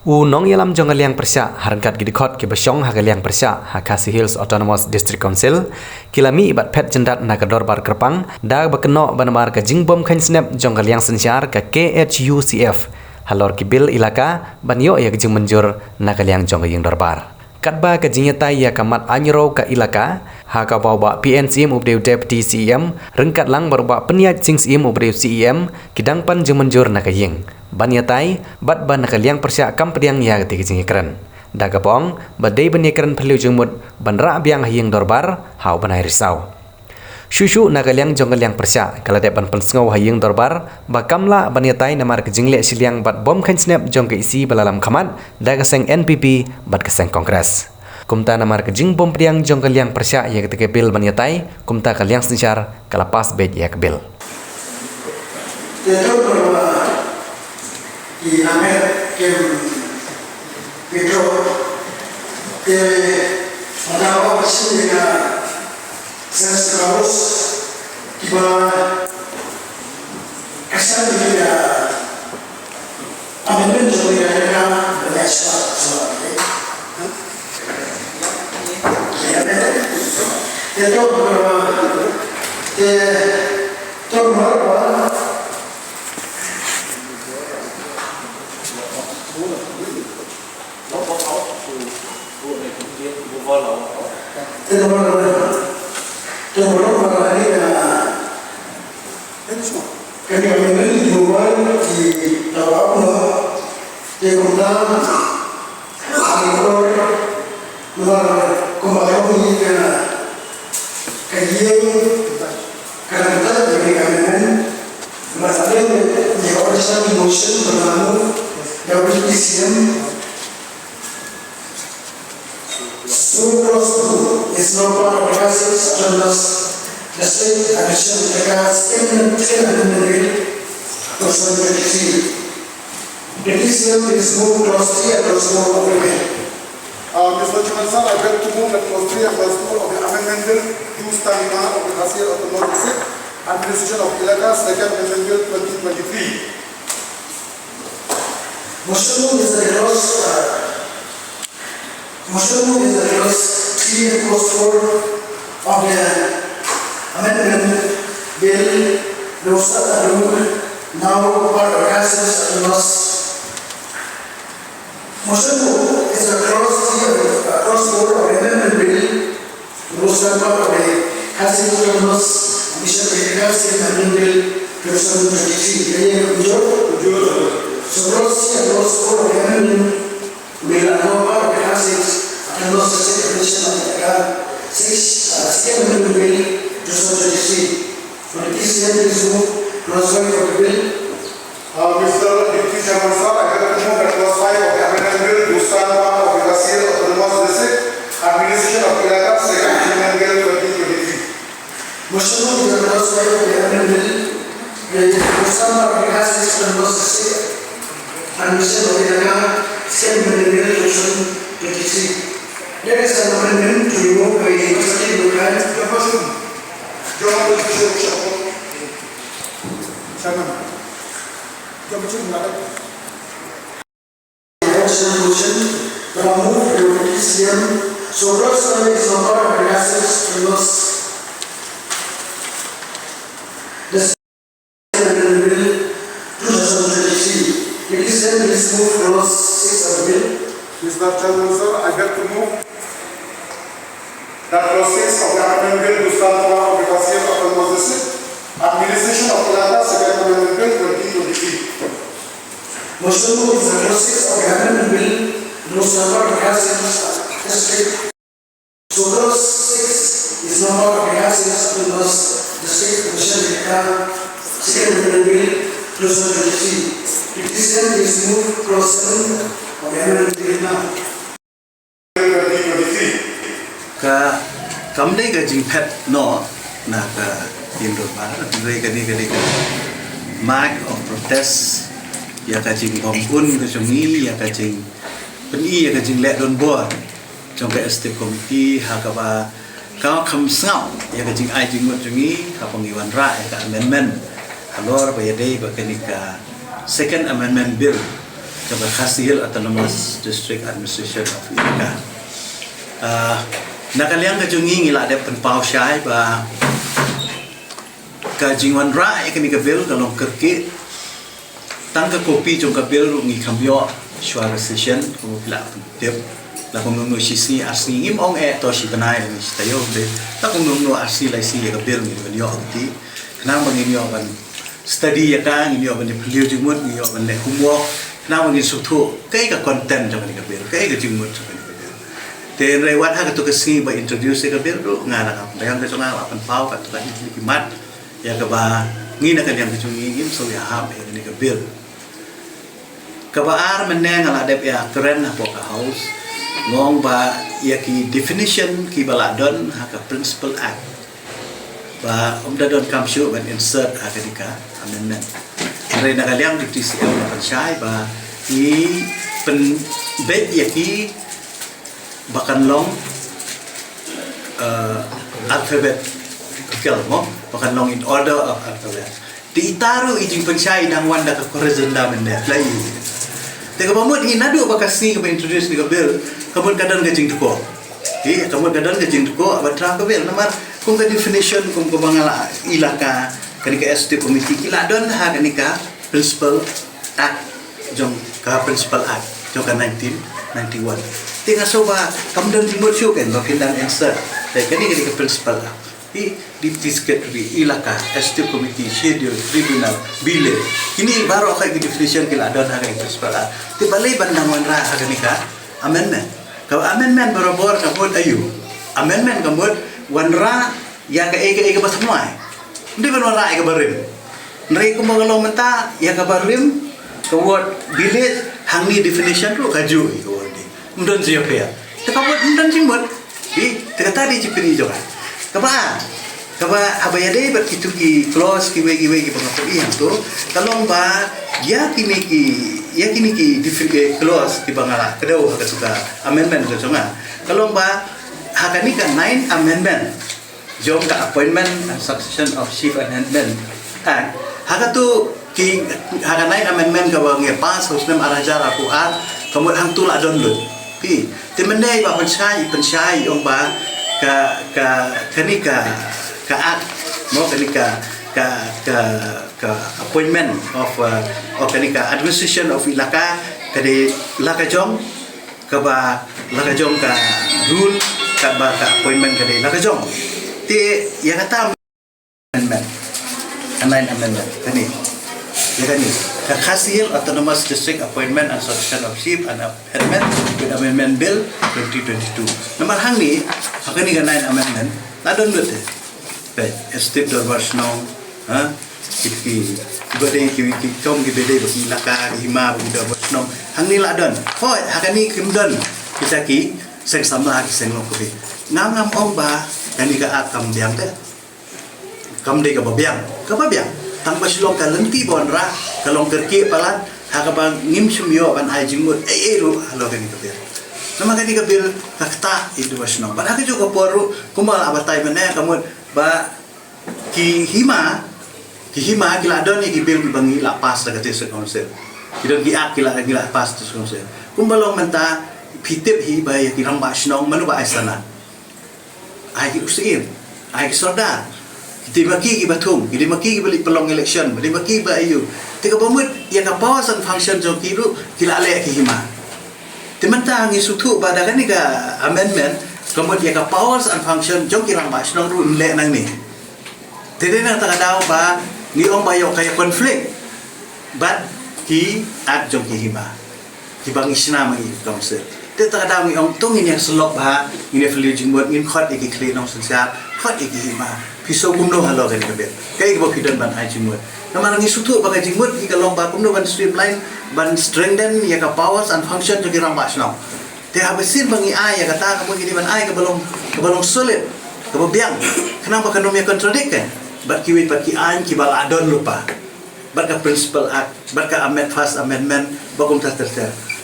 Nong yalam jongaliang persya harkat gidikot ke basyong hagaliang persya Hakasi Hills Autonomous District Council kilami ibat pet jendat nagador bar kerpang da bakeno banamar ke jingbom khan snap jongaliang sensyar ke KHUCF halor kibil ilaka banyo ya jing menjur nagaliang jongaliang dorbar katba ke jinyata ya kamat anyro ke ilaka haka bawa PNCM ubdeu deputy CM rengkat lang berba peniat sing CM ubdeu CM kidang pan jing menjur nagaying banyatai bat ban nakaliang persya kam pediang ya ketika jingikran dagapong badai benikran perlu jumut banra biang hiyang dorbar hau banai risau shushu nakaliang jongaliang persya kala depan pensngau hiyang dorbar bakamla banyatai namar kejingle siliang bat bom kan snap jong ke isi balalam kamat dagaseng NPP bat keseng kongres kumta namar kejing bom pediang jongaliang persya ya ketika bil banyatai kumta kaliang sensyar kala pas bed ya kebil y Amer que Pedro que andaba así de la Senstraus que va casando de la amendment de la is no part of the crisis unless the state addition regards imminent The DCM is moved clause 3 and clause 4 of the bill. Mr. Chairman, sir, I beg to move that clause 3 and clause 4 of the amendment bill do stand now of the Hasir of the North Administration of Ilaka, second amendment bill 2023. Motion is the clause 3 and clause 4 of the amendment bill. Those are now part of crisis loss. Motion is the clause 4 of the amendment bill. Those are part of the crisis loss. Mission Crisis Amendment Bill 2023. So clause 3 and clause 4 of the amendment will allow part of the crisis and loss the state edition of the second amendment bill 2023. For the DCM is moved clause 5 of the bill. Mr. Deputy Chairman, sir, I beg to move that clause 5 of the amendment bill do stand now of the Hasir of the North Administration of Ilaka, second amendment bill 2023. Motion is the clause 5 of the amendment bill. The stand of the crisis and loss the state administration of Ilaka, second amendment bill 2023. There is an amendment to remove a university local. Resolution remove the DCM. So first is no part of the crisis and loss. The amendment bill 2023. The DCM is moved clause 6 of the bill. Mr. Chairman, sir, I beg to move that clause 6 of the amendment bill to stand now of the Hasir of the North Administration of Ilaka, second amendment bill 2023. Motion is the clause 6 of the amendment bill. No part of the crisis district. So clause 6 is no part of the crisis and loss the state commission second amendment bill 2023. The DCM is moved clause 7 of the amendment bill now. Ka kamdai ka jingpet no na ka Indo ba dai ka ni ka mark of protest ya ka jing bom un ka chungi ya ka jing peni ya ka jing le don bo trong ka state committee ha ka ba ka kham sao ya ka jing ai jing ngot chungi ka pangiwan ra ya ka amendment alor ba ya dai ba ka ni ka second amendment bill coba Khasi Autonomous District Administration of Ilaka. Nakaliang kajungi ngila ada penpau syai ba kajingwan ra ikani kabil kalong kerki tangka kopi jong kabil ngi kambyo suara session ko bila tip la kong nunu sisi asli im ong to si panai ni tayo de ta kong nunu asli lai si kabil ni banyo ti kenang banginyo ban study ya ka ngi yo ban piliu jumut ngi yo ban le humwo kenang bangin sutu kai ka content jong ni kabil kai ka jumut jong ni kabil te rewat ha to kasi ba introduce kabil ru ngara ka bayang ka jonga pan pau ka to ka mat ya ka ba ngi na ka yang kajungi im so ya ha ni kabil kabaar meneng ala dep ya keren apa ka house ngong ba ya ki definition ki baladon ha ka principal act ba dadon kam shu ban insert ha ka dika amendment re na kaliang di TCL na pansyai ba i pen bet ya ki bakan long alphabetical mo bakan long in order of alphabet di itaru ijing pansyai nang wanda ka korezenda men play teka pamut inadu bakasi ka introduce ni kabil kamun kadan gajing tuko kamun kadan gajing tuko abatra kabil namar kung ka definition kung kumangala ilaka kanika ST committee kila don ha kanika principal act jong ka principal act jong ka 1991 tinga soba kamdan timur syo kan bakindang answer teka kanika principal act di tisket di ilaka ST committee schedule tribunal bile ini baru kayak definition kila don ha kanika principal act ti balay bandangon ra ha kanika amendment kalau amendment berobor kabut ayu amendment kabut wanra ya ka ega basamai ndi ban wanra ega barim ndai ko magalong menta ya ka barim kawat bilet hangni definition ro kaju ko ndi ndon siapa ya te kabut ndon jimbot te tadi cipiri jo kaba abaya dei bat kitu ki close ki wegi pangapo yang tu kalong ba ya kini ki different clause di bangala kedau haka suka amendment ke songa kalong ba haka ni kan 9 amendment jom ka appointment and succession of chief amendment haka tu ki haka 9 amendment ka bang pas husnam arajara ku kamut hang tu la don lu pi temendai ba pensyai ong ba ka mo kanika ka appointment of kanika administration of ilaka kade laka jong ka rule ka appointment kade laka jong ti ya kata amendment kani ya kani ka Khasi Autonomous District Appointment and Succession of Chief and Amendment with Amendment Bill 2022 nomor hang ni hakani ka 9 amendment ladon lut step dorwas nong ki bade ki kom ki bade bagi laka hima bagi dorwas nong hang ni ladon hoi hakani kimdon kita ki seng samla ki seng ko bi ngam ong ba kani ka akam biang te kam de ka babiang tang basilong ka lenti bonra kalong kerki palan hakabang ngim sumyo ban ai jimut ru halo kani ka bir nama kani ka bir takta itu wasno ba haka juga poru kumal abatai mena kamut ba ki hima kila don ki bil bangi la pas la kate council kidon ki ak kila pas tu council kumbalong menta pitip hi ba ya ki ramba snong manu ba aisana ai ki usin ai ki soda kita maki ki batung kita maki ki balik pelong election balik maki ba ayu teka pamut ya ka powers and function jo ki ru kila le ki hima tementa ngi sutu ba da kan ni ka amendment kamut ya ka powers and function jo ki ramba snong ru le nang ni tede na ta daw ba ni ong bayo kaya konflik but ki at jong ki hima ki bang isna mangi council te ta daw ni ong tungin yang selok ba ini fili jingbuat ngin khot iki clean ong sensiap khot iki hima piso kumno halo kan kabet kai bo kidon ban ai jingbuat namar ngi sutu ba ka jingbuat ki kalong ba kumno ban streamline ban strengthen ya ka powers and function jo ki ramba snong te habesin bangi ai ya kata kamu gini ban ai ka balong solid ka biang kenapa kanomia contradict kan bat ki an ki baladon lupa bat ka principal act bat ka first amendment bakum terter